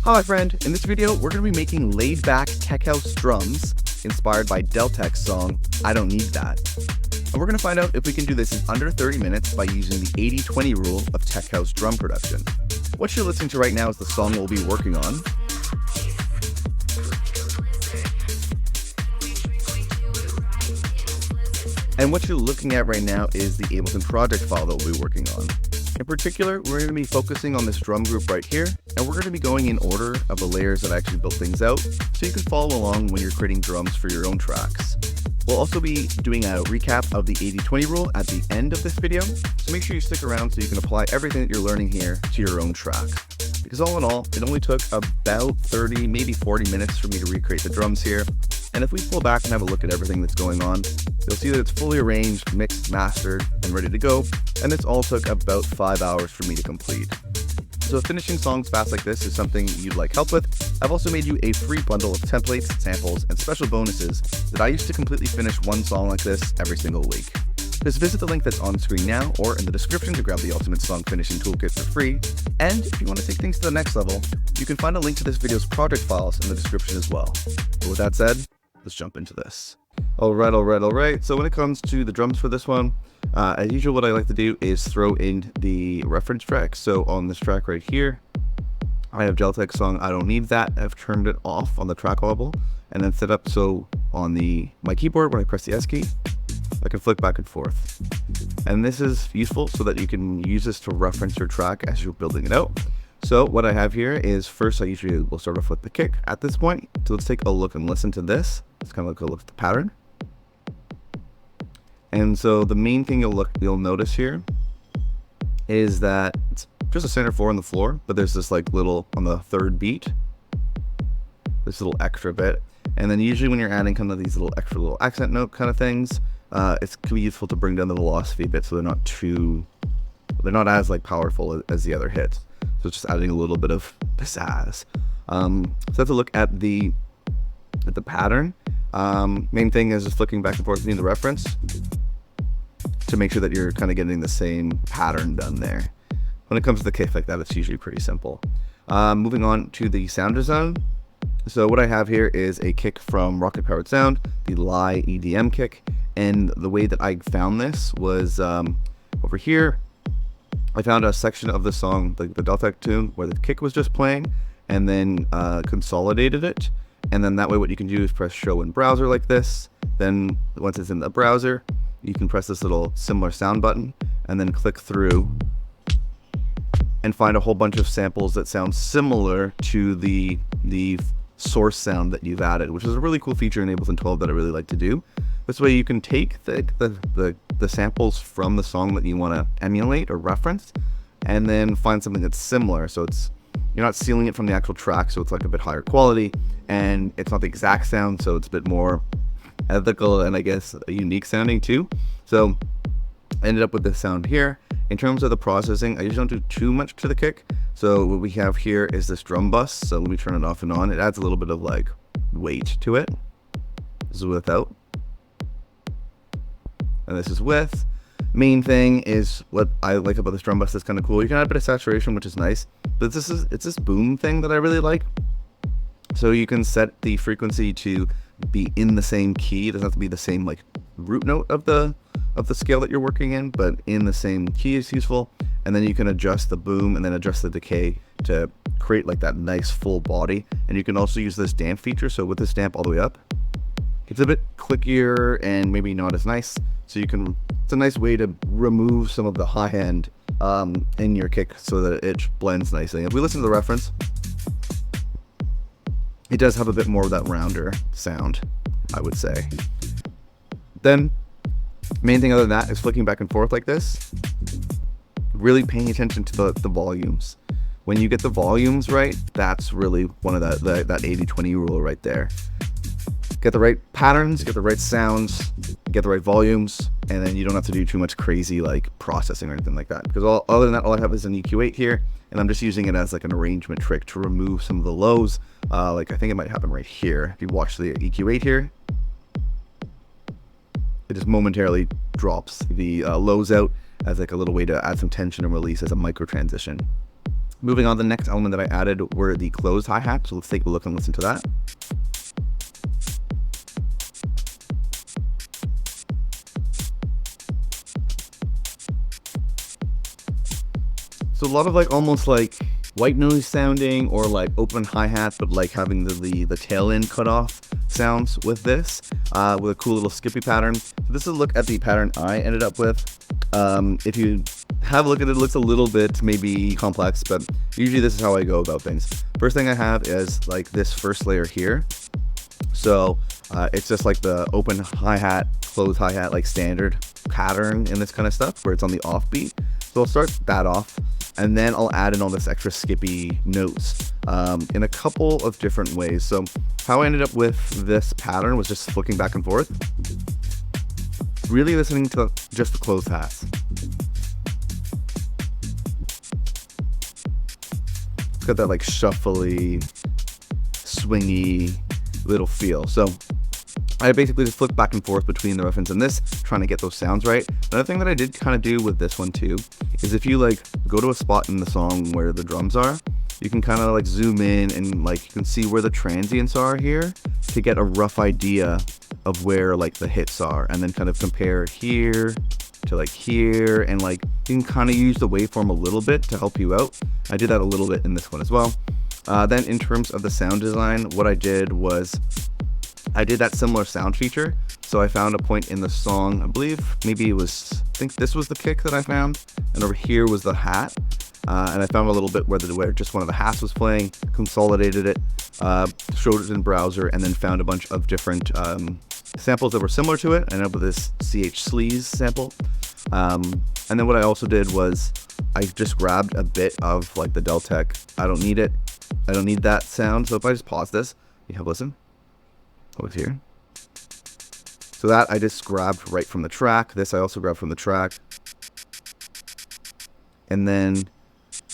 Hi my friend, in this video we're going to be making laid-back tech house drums inspired by Deltech's song, I Don't Need That. And we're going to find out if we can do this in under 30 minutes by using the 80-20 rule of tech house drum production. What you're listening to right now is the song we'll be working on. And what you're looking at right now is the Ableton project file that we'll be working on. In particular, we're going to be focusing on this drum group right here, and we're going to be going in order of the layers that actually build things out, so you can follow along when you're creating drums for your own tracks. We'll also be doing a recap of the 80-20 rule at the end of this video, so make sure you stick around so you can apply everything that you're learning here to your own track. Because all in all, it only took about 30, maybe 40 minutes for me to recreate the drums here. And if we pull back and have a look at everything that's going on, you'll see that it's fully arranged, mixed, mastered, and ready to go. And this all took about 5 hours for me to complete. So if finishing songs fast like this is something you'd like help with, I've also made you a free bundle of templates, samples, and special bonuses that I use to completely finish one song like this every single week. Just visit the link that's on screen now or in the description to grab the Ultimate Song Finishing Toolkit for free. And if you want to take things to the next level, you can find a link to this video's project files in the description as well. But with that said, let's jump into this. Alright. So when it comes to the drums for this one, as usual, what I like to do is throw in the reference track. So on this track right here, I have Deltech's song, I Don't Need That. I've turned it off on the track level and then set up so on my keyboard, when I press the S key, I can flick back and forth. And this is useful so that you can use this to reference your track as you're building it out. So what I have here is, first I usually will start off with the kick at this point. So let's take a look and listen to this. Let's kind of look at the pattern. And so the main thing you'll notice here is that it's just a center 4 on the floor, but there's this like little, on the third beat, this little extra bit. And then usually when you're adding kind of these little extra little accent note kind of things, it can be useful to bring down the velocity a bit so they're not as like powerful as the other hits. So it's just adding a little bit of pizzazz. So let's look at the pattern. Main thing is just flicking back and forth between the reference to make sure that you're kind of getting the same pattern done there. When it comes to the kick like that, it's usually pretty simple. Moving on to the sound design. So what I have here is a kick from Rocket Powered Sound, the Lie EDM kick. And the way that I found this was over here. I found a section of the song, like the Deltech tune, where the kick was just playing, and then consolidated it. And then that way what you can do is press show in browser like this. Then once it's in the browser, you can press this little similar sound button and then click through and find a whole bunch of samples that sound similar to the source sound that you've added, which is a really cool feature in Ableton 12 that I really like to do. This way you can take the samples from the song that you want to emulate or reference and then find something that's similar. So you're not stealing it from the actual track, so it's like a bit higher quality, and it's not the exact sound, so it's a bit more ethical and I guess unique sounding too. So I ended up with this sound here. In terms of the processing, I usually don't do too much to the kick. So what we have here is this drum bus. So let me turn it off and on. It adds a little bit of like weight to it. This is without. And this is with. Main thing is what I like about this drum bus that's kind of cool. You can add a bit of saturation, which is nice. But it's this boom thing that I really like. So you can set the frequency to be in the same key. It doesn't have to be the same like root note of the scale that you're working in, but in the same key is useful. And then you can adjust the boom and then adjust the decay to create like that nice full body. And you can also use this damp feature. So with this damp all the way up, it's a bit clickier and maybe not as nice. So it's a nice way to remove some of the high end in your kick so that it blends nicely. If we listen to the reference, it does have a bit more of that rounder sound, I would say. Then, main thing other than that is flicking back and forth like this. Really paying attention to the volumes. When you get the volumes right, that's really one of that 80-20 rule right there. Get the right patterns, get the right sounds, get the right volumes, and then you don't have to do too much crazy like processing or anything like that. Because other than that, all I have is an EQ8 here, and I'm just using it as like an arrangement trick to remove some of the lows. Like I think it might happen right here. If you watch the EQ8 here, it just momentarily drops the lows out as like a little way to add some tension and release as a micro transition. Moving on, the next element that I added were the closed hi-hats. So let's take a look and listen to that. So a lot of like almost like white noise sounding, or like open hi-hat, but like having the tail end cut off sounds with this, with a cool little skippy pattern. So this is a look at the pattern I ended up with. If you have a look at it, it looks a little bit maybe complex, but usually this is how I go about things. First thing I have is like this first layer here. So it's just like the open hi-hat, closed hi-hat, like standard pattern in this kind of stuff where it's on the offbeat. So I'll start that off, and then I'll add in all this extra skippy notes in a couple of different ways. So how I ended up with this pattern was just flicking back and forth, really listening to just the closed hats. It's got that like shuffly, swingy little feel. So I basically just flipped back and forth between the reference and this, trying to get those sounds right. Another thing that I did kind of do with this one too, is if you like go to a spot in the song where the drums are, you can kind of like zoom in and like you can see where the transients are here to get a rough idea of where like the hits are, and then kind of compare here to like here, and like you can kind of use the waveform a little bit to help you out. I did that a little bit in this one as well. Then in terms of the sound design, what I did was I did that similar sound feature. So I found a point in the song, I believe maybe it was, I think this was the kick that I found, and over here was the hat. And I found a little bit where just one of the hats was playing, consolidated it, showed it in browser, and then found a bunch of different samples that were similar to it. I ended up with this CH Sleaze sample. And then what I also did was I just grabbed a bit of like the Deltech. I don't need it. I don't need that sound. So if I just pause this, you have a listen. Over here. So that I just grabbed right from the track. This I also grabbed from the track. And then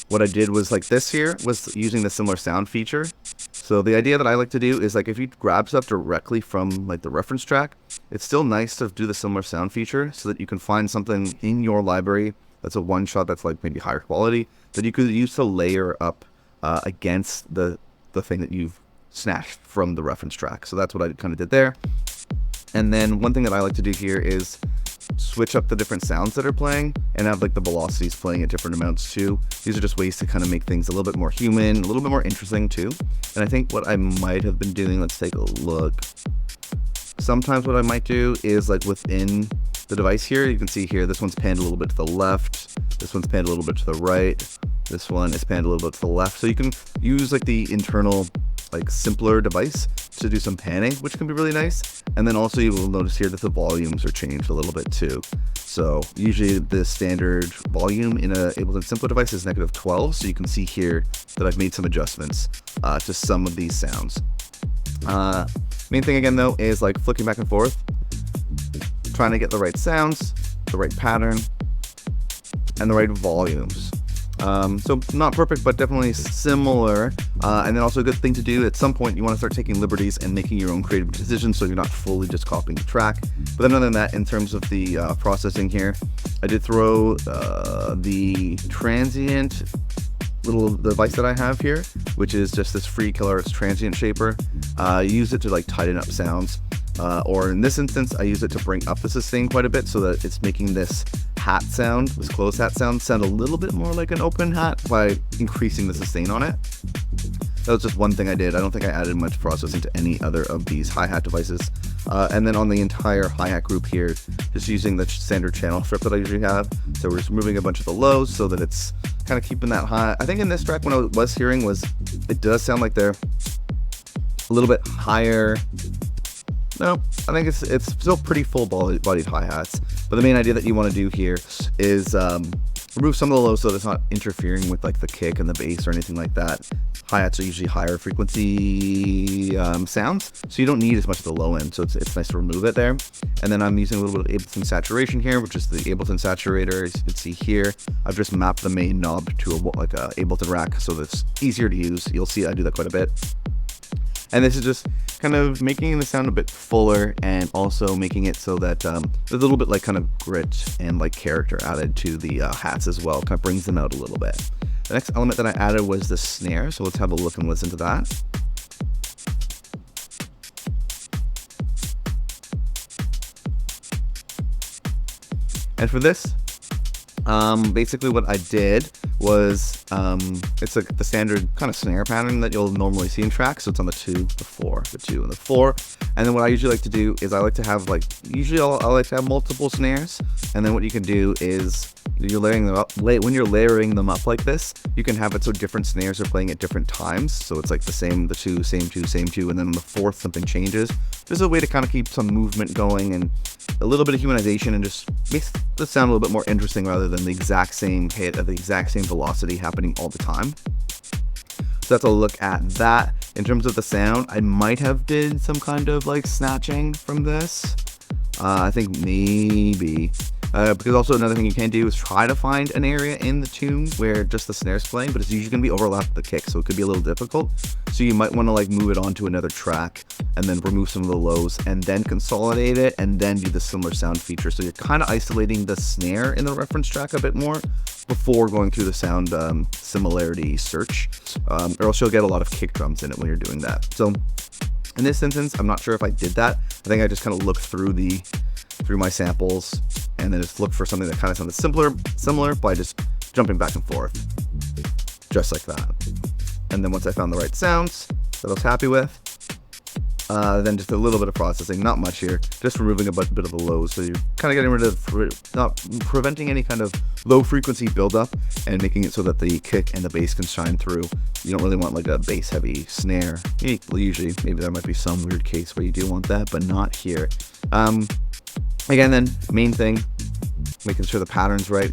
what I did was like this here was using the similar sound feature. So the idea that I like to do is like if you grab stuff directly from like the reference track, it's still nice to do the similar sound feature so that you can find something in your library that's a one shot that's like maybe higher quality that you could use to layer up against the thing that you've snatched from the reference track. So that's what I kind of did there. And then one thing that I like to do here is switch up the different sounds that are playing and have like the velocities playing at different amounts too. These are just ways to kind of make things a little bit more human, a little bit more interesting too. And I think what I might have been doing, let's take a look. Sometimes what I might do is like within the device here, you can see here, this one's panned a little bit to the left. This one's panned a little bit to the right. This one is panned a little bit to the left. So you can use like the internal like simpler device to do some panning, which can be really nice. And then also you will notice here that the volumes are changed a little bit too. So usually the standard volume in a Ableton Simpler device is -12. So you can see here that I've made some adjustments to some of these sounds. Main thing again though is like flicking back and forth, trying to get the right sounds, the right pattern, and the right volumes. So not perfect, but definitely similar. And then also a good thing to do at some point, you want to start taking liberties and making your own creative decisions so you're not fully just copying the track. But then other than that, in terms of the processing here, I did throw the transient little device that I have here, which is just this free Killer transient shaper. Use it to like tighten up sounds. Or in this instance, I use it to bring up the sustain quite a bit so that it's making this hat sound, this closed hat sound a little bit more like an open hat by increasing the sustain on it. That was just one thing I did. I don't think I added much processing to any other of these hi-hat devices. And then on the entire hi-hat group here, just using the standard channel strip that I usually have. So we're just removing a bunch of the lows so that it's kind of keeping that high. I think in this track, when I was hearing it does sound like they're a little bit higher. No, I think it's still pretty full-bodied hi-hats. But the main idea that you want to do here is remove some of the lows so that it's not interfering with like the kick and the bass or anything like that. Hi-hats are usually higher frequency sounds, so you don't need as much of the low end, so it's nice to remove it there. And then I'm using a little bit of Ableton saturation here, which is the Ableton saturator. As you can see here, I've just mapped the main knob to a Ableton rack so that it's easier to use. You'll see I do that quite a bit. And this is just kind of making the sound a bit fuller and also making it so that there's a little bit like kind of grit and like character added to the hats as well. Kind of brings them out a little bit. The next element that I added was the snare, so let's have a look and listen to that. And for this, basically what I did was, it's like the standard kind of snare pattern that you'll normally see in tracks. So it's on the 2, the 4, the 2, and the 4. And then what I usually like to do is I like to have usually I like to have multiple snares. And then what you can do is you're layering them up. When you're layering them up like this, you can have it so different snares are playing at different times. So it's like the same, the 2, same 2, same 2, and then on the 4th something changes. There's a way to kind of keep some movement going and a little bit of humanization and just makes the sound a little bit more interesting rather than the exact same hit at the exact same velocity happening all the time. So that's a look at that. In terms of the sound, I might have did some kind of like snatching from this. I think maybe. Because also another thing you can do is try to find an area in the tune where just the snare's playing, but it's usually going to be overlapped with the kick, so it could be a little difficult. So you might want to like move it onto another track and then remove some of the lows and then consolidate it and then do the similar sound feature. So you're kind of isolating the snare in the reference track a bit more before going through the sound similarity search, or else you'll get a lot of kick drums in it when you're doing that. So in this instance, I'm not sure if I did that. I think I just kind of looked through my samples and then just looked for something that kind of sounded similar by just jumping back and forth, just like that. And then once I found the right sounds that I was happy with, then just a little bit of processing, not much here, just removing a bit of the lows. So you're kind of getting rid of, not preventing any kind of low frequency buildup and making it so that the kick and the bass can shine through. You don't really want like a bass heavy snare. Usually, maybe there might be some weird case where you do want that, but not here. Again, then main thing, making sure the pattern's right,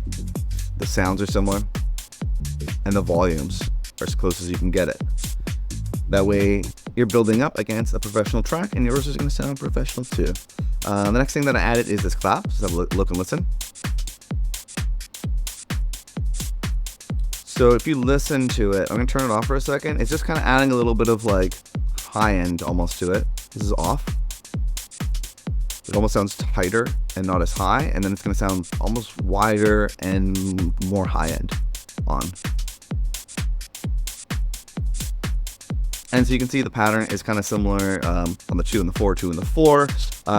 the sounds are similar, and the volumes are as close as you can get it. That way you're building up against a professional track and yours is going to sound professional too. The next thing that I added is this clap. So have a look and listen. So if you listen to it, I'm going to turn it off for a second. It's just kind of adding a little bit of like high end almost to it. This is off. It almost sounds tighter and not as high, and then it's going to sound almost wider and more high end on. And so you can see the pattern is kind of similar on the 2 and the 4, 2 and the 4.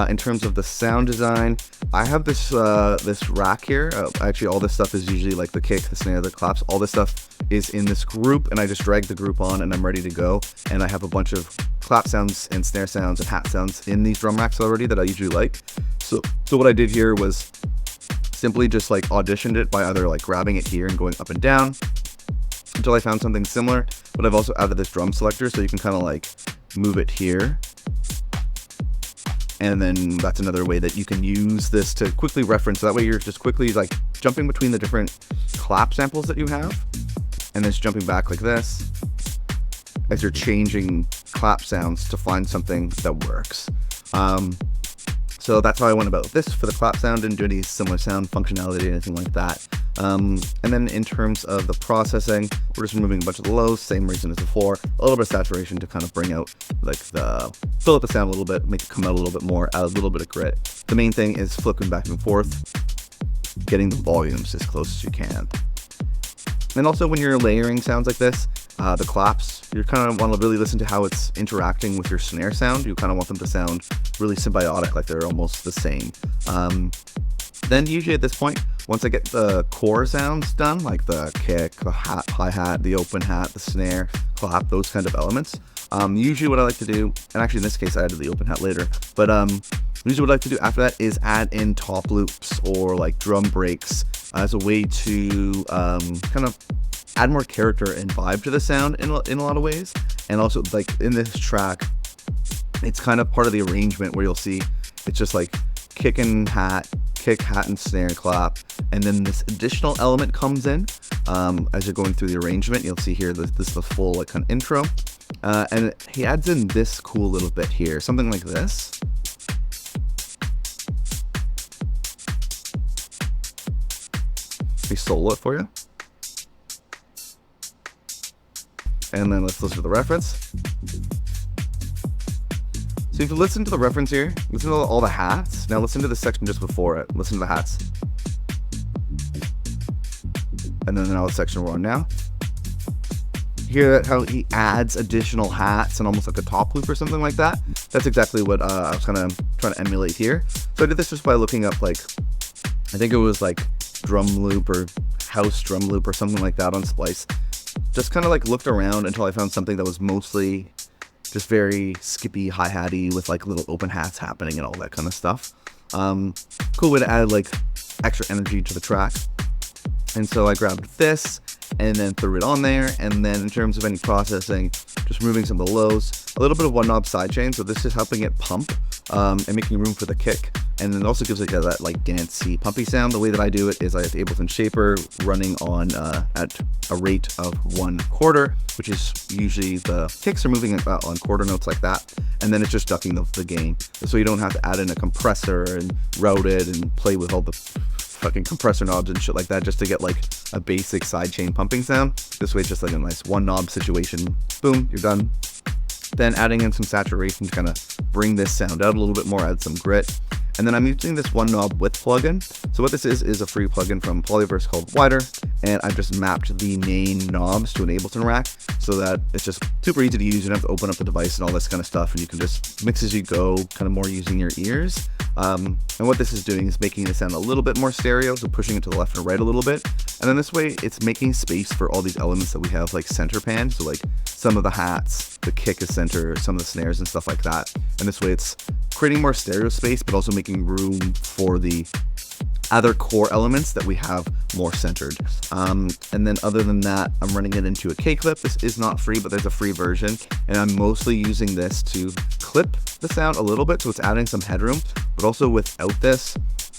In terms of the sound design, I have this this rack here. Actually, all this stuff is usually like the kick, the snare, the claps. All this stuff is in this group, and I just drag the group on, and I'm ready to go. And I have a bunch of clap sounds and snare sounds and hat sounds in these drum racks already that I usually like. So what I did here was simply just like auditioned it by either like grabbing it here and going up and down until I found something similar. But I've also added this drum selector, so you can kind of like move it here. And then that's another way that you can use this to quickly reference. That way you're just quickly like jumping between the different clap samples that you have and then just jumping back like this as you're changing clap sounds to find something that works. So that's how I went about this for the clap sound. Didn't do any similar sound functionality or anything like that. And then in terms of the processing, we're just removing a bunch of the lows, same reason as before, a little bit of saturation to kind of bring out like fill up the sound a little bit, make it come out a little bit more, add a little bit of grit. The main thing is flipping back and forth, getting the volumes as close as you can. And also when you're layering sounds like this, the claps, you kind of want to really listen to how it's interacting with your snare sound. You kind of want them to sound really symbiotic, like they're almost the same. Then usually at this point, once I get the core sounds done, like the kick, the hi-hat, the open hat, the snare, clap, those kind of elements, usually what I like to do, and actually in this case I added the open hat later, but usually what I like to do after that is add in top loops or like drum breaks as a way to kind of add more character and vibe to the sound in a lot of ways. And also like in this track, it's kind of part of the arrangement where you'll see it's just like kick, hat, and snare, clap, and then this additional element comes in as you're going through the arrangement. You'll see here this is the full like kind of intro, and he adds in this cool little bit here, something like this. Let me solo it for you. And then let's listen to the reference. So if you listen to the reference here, listen to all the hats. Now listen to the section just before it. Listen to the hats. And then now the section we're on now. hear how he adds additional hats and almost like a top loop or something like that. That's exactly what I was kind of trying to emulate here. So I did this just by looking up like, I think it was like drum loop or house drum loop or something like that on Splice. Just kind of like looked around until I found something that was mostly just very skippy, hi-hatty with like little open hats happening and all that kind of stuff. Cool way to add like extra energy to the track. And so I grabbed this and then threw it on there. And then in terms of any processing, just removing some of the lows, a little bit of one knob sidechain. So this is helping it pump and making room for the kick. And then it also gives it that like dancey, pumpy sound. The way that I do it is I have the Ableton Shaper running on at a rate of 1/4, which is usually the kicks are moving on quarter notes like that. And then it's just ducking the gain. So you don't have to add in a compressor and route it and play with all the fucking compressor knobs and shit like that just to get like a basic sidechain pumping sound. This way it's just like a nice one knob situation. Boom, you're done. Then adding in some saturation to kind of bring this sound out a little bit more, add some grit. And then I'm using this one knob width plugin. So what this is a free plugin from Polyverse called Wider, and I've just mapped the main knobs to an Ableton rack so that it's just super easy to use. You don't have to open up the device and all this kind of stuff, and you can just mix as you go, kind of more using your ears. And what this is doing is making it sound a little bit more stereo, so pushing it to the left and right a little bit. And then this way, it's making space for all these elements that we have like center pan. So like some of the hats, the kick is center, some of the snares and stuff like that. And this way it's creating more stereo space, but also making room for the other core elements that we have more centered. And then other than that, I'm running it into a K-clip. This is not free, but there's a free version. And I'm mostly using this to clip the sound a little bit, so it's adding some headroom, but also without this,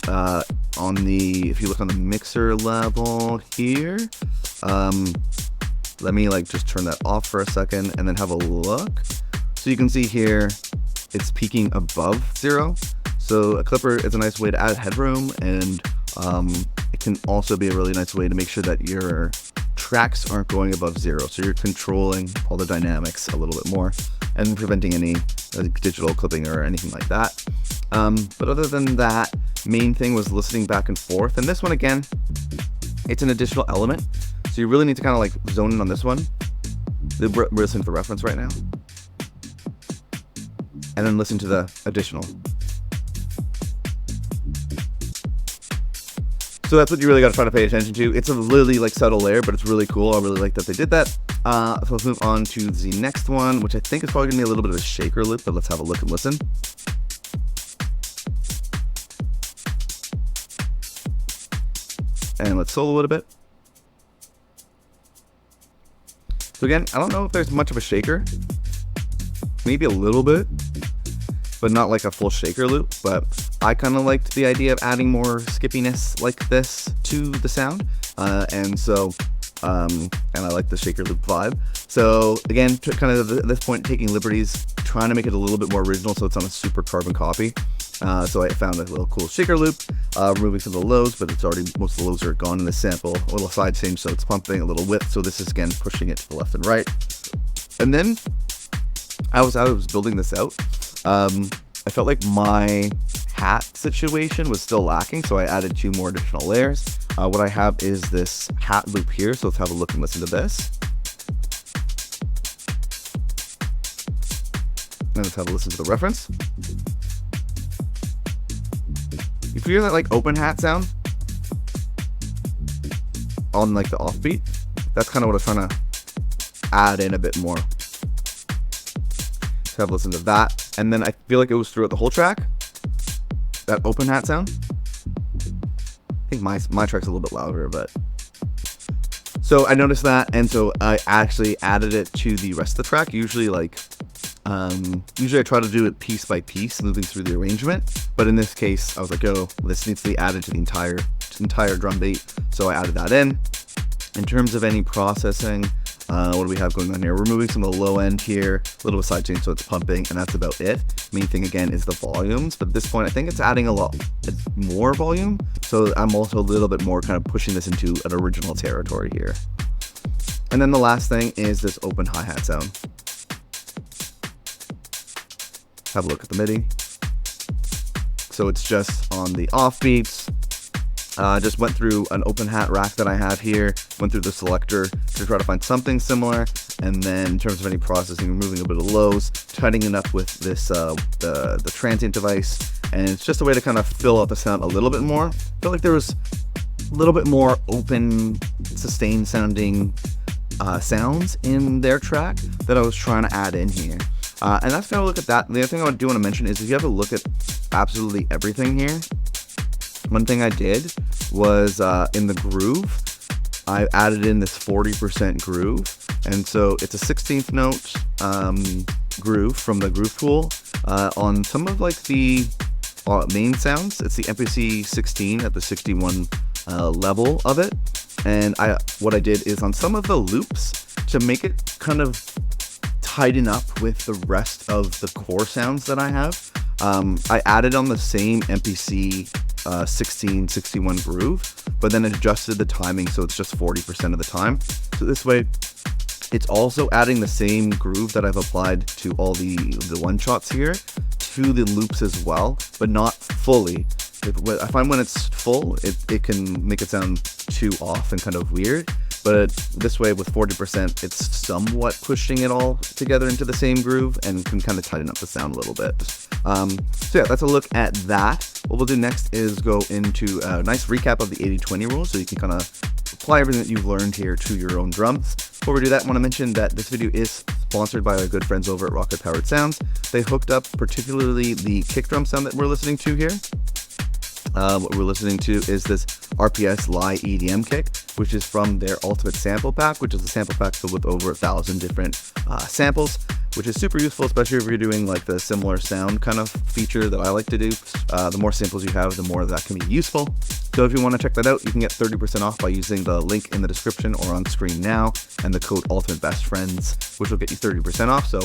if you look on the mixer level here, let me like just turn that off for a second and then have a look. So you can see here, it's peaking above 0. So a clipper is a nice way to add headroom, and it can also be a really nice way to make sure that your tracks aren't going above 0. So you're controlling all the dynamics a little bit more and preventing any digital clipping or anything like that. But other than that, main thing was listening back and forth. And this one, again, it's an additional element. So you really need to kind of like zone in on this one. We're listening to the reference right now. And then listen to the additional. So that's what you really got to try to pay attention to. It's a really like subtle layer, but it's really cool. I really like that they did that. So let's move on to the next one, which I think is probably gonna be a little bit of a shaker loop, but let's have a look and listen. And let's solo it a bit. So again, I don't know if there's much of a shaker. Maybe a little bit, but not like a full shaker loop. But I kind of liked the idea of adding more skippiness like this to the sound. And I like the shaker loop vibe. So again, kind of at this point, taking liberties, trying to make it a little bit more original so it's on a super carbon copy. So I found a little cool shaker loop, removing some of the lows, but it's already, most of the lows are gone in the sample. A little side change, so it's pumping a little width. So this is again pushing it to the left and right. And then I was building this out. I felt like my hat situation was still lacking, so I added 2 more additional layers. What I have is this hat loop here, so let's have a look and listen to this. And let's have a listen to the reference. If you hear that like open hat sound on like the offbeat, that's kind of what I was trying to add in a bit more. So have a listen to that. And then I feel like it was throughout the whole track, that open hat sound. I think my track's a little bit louder, but. So I noticed that, and so I actually added it to the rest of the track. Usually I try to do it piece by piece, moving through the arrangement. But in this case, I was like, oh, this needs to be added to the entire drum beat. So I added that in. In terms of any processing, what do we have going on here? We're moving some of the low end here, a little bit side change so it's pumping, and that's about it. Main thing again is the volumes, but at this point I think it's adding a lot more volume, so I'm also a little bit more kind of pushing this into an original territory here. And then the last thing is this open hi-hat sound. Have a look at the MIDI. So it's just on the offbeats. Just went through an open hat rack that I have here, went through the selector to try to find something similar, And then in terms of any processing, removing a bit of lows, tightening it up with this the transient device, and it's just a way to kind of fill out the sound a little bit more. I felt like there was a little bit more open, sustained sounding sounds in their track that I was trying to add in here. And that's kind of look at that. The other thing I do want to mention is if you have a look at absolutely everything here, one thing I did was in the groove, I added in this 40% groove. And so it's a 16th note groove from the groove tool on some of like the main sounds. It's the MPC 16 at the 61 level of it. And what I did is on some of the loops to make it kind of tighten up with the rest of the core sounds that I have. I added on the same MPC 1661 groove, but then adjusted the timing so it's just 40% of the time. So this way, it's also adding the same groove that I've applied to all the one shots here to the loops as well, but not fully. I find when it's full, it can make it sound too off and kind of weird. But this way with 40%, it's somewhat pushing it all together into the same groove and can kind of tighten up the sound a little bit. So yeah, that's a look at that. What we'll do next is go into a nice recap of the 80-20 rule so you can kind of apply everything that you've learned here to your own drums. Before we do that, I want to mention that this video is sponsored by our good friends over at Rocket Powered Sounds. They hooked up particularly the kick drum sound that we're listening to here. What we're listening to is this RPS Lie EDM kick, which is from their Ultimate Sample Pack, which is a sample pack filled with over 1,000 different samples, which is super useful, especially if you're doing like the similar sound kind of feature that I like to do. The more samples you have, the more that can be useful. So if you want to check that out, you can get 30% off by using the link in the description or on screen now, and the code ULTIMATEBESTFRIENDS, which will get you 30% off. So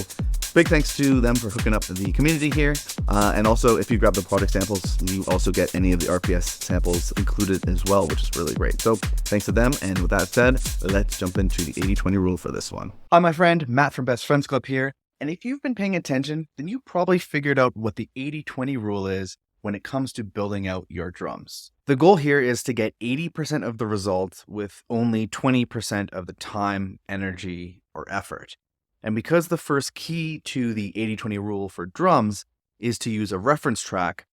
big thanks to them for hooking up the community here. And also, if you grab the product samples, you also get any of the RPS samples included as well, which is really great. So thanks to them. And with that said, let's jump into the 80-20 rule for this one. Hi, my friend, Matt from Best Friends Club here. And if you've been paying attention, then you probably figured out what the 80-20 rule is when it comes to building out your drums. The goal here is to get 80% of the results with only 20% of the time, energy, or effort. And because the first key to the 80-20 rule for drums is to use a reference track,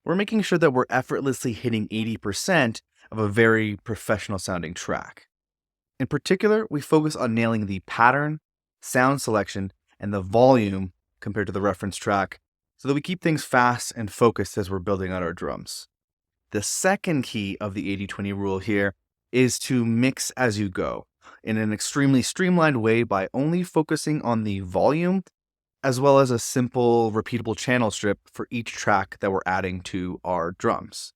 we're making sure that we're effortlessly hitting 80% of a very professional sounding track. In particular, we focus on nailing the pattern, sound selection, and the volume compared to the reference track so that we keep things fast and focused as we're building out our drums. The second key of the 80-20 rule here is to mix as you go in an extremely streamlined way by only focusing on the volume as well as a simple repeatable channel strip for each track that we're adding to our drums.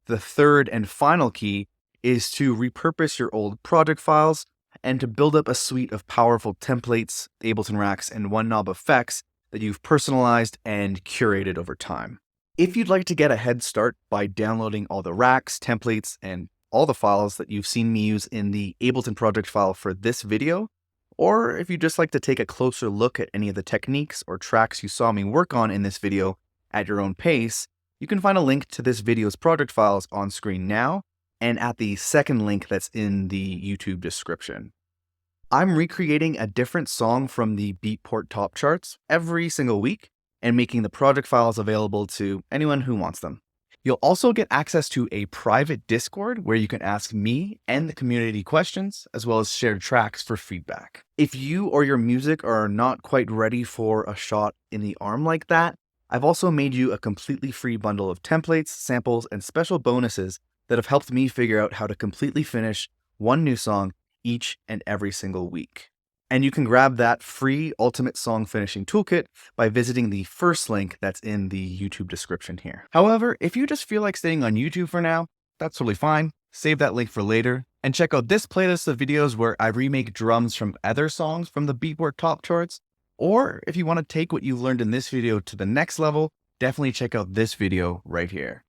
The third and final key is to repurpose your old project files and to build up a suite of powerful templates, Ableton racks, and one knob effects that you've personalized and curated over time. If you'd like to get a head start by downloading all the racks, templates, and all the files that you've seen me use in the Ableton project file for this video, or if you'd just like to take a closer look at any of the techniques or tracks you saw me work on in this video at your own pace, you can find a link to this video's project files on screen now and at the second link that's in the YouTube description. I'm recreating a different song from the Beatport top charts every single week and making the project files available to anyone who wants them. You'll also get access to a private Discord where you can ask me and the community questions, as well as share tracks for feedback. If you or your music are not quite ready for a shot in the arm like that, I've also made you a completely free bundle of templates, samples, and special bonuses that have helped me figure out how to completely finish one new song each and every single week. And you can grab that free Ultimate Song Finishing Toolkit by visiting the first link that's in the YouTube description here. However, if you just feel like staying on YouTube for now, that's totally fine. Save that link for later. And check out this playlist of videos where I remake drums from other songs from the Beatport top charts. Or if you want to take what you've learned in this video to the next level, definitely check out this video right here.